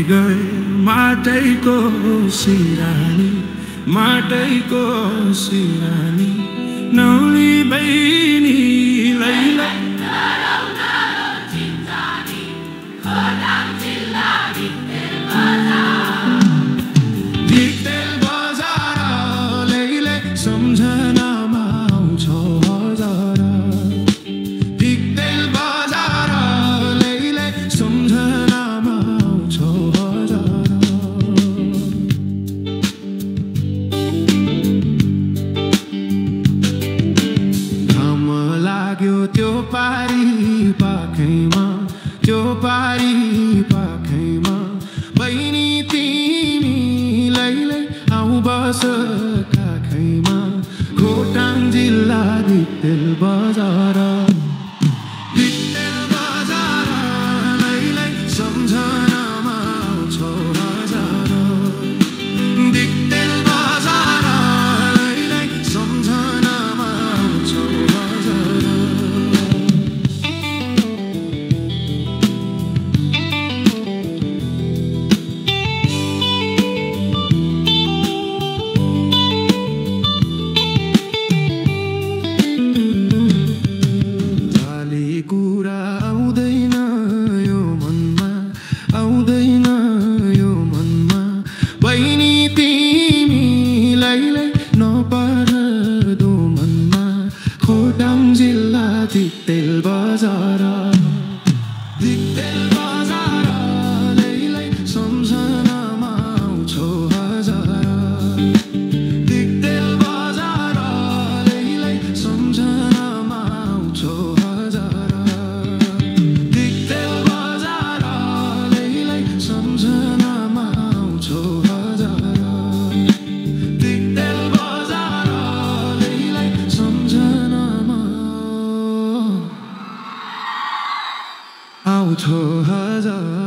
गए माटैको सिरानी, माटैको सिरानी नौली बहिनी लैला दिक्तेल बजार लैले सम्झनामा आउँछौ हजार। दिक्तेल बजार लैले सम्झनामा आउँछौ हजार। घाम लाग्यो त्यो पारी पाखैमा, त्यो पारी पाखैमा बहिनी तिमी लैलै आऊ बस काखैमा। खोटाङ जिल्ला दिक्तेल बजार, दिक्तेल बजार लैलै सम्झनामा आउँछौ हजार। दिक्तेल बजार लैलै सम्झनामा आउँछौ हजार। कुरा आउँदैन यो मनमा, आउँदैन यो मनमा बहिनी तिमी लैलै नपरदो मनमा। खोटाङ जिल्ला दिक्तेल बजार, दिक्तेल बजार लैलै सम्झनामा आउँछौ हजार। दिक्तेल बजार लैलै सम्झनामा आउँछौ हजार। दिक्तेल बजार लैलै सम्झनामा आउँछौ हजार। दिक्तेल बजार लैलै सम्झनामा आउँछौ हजार।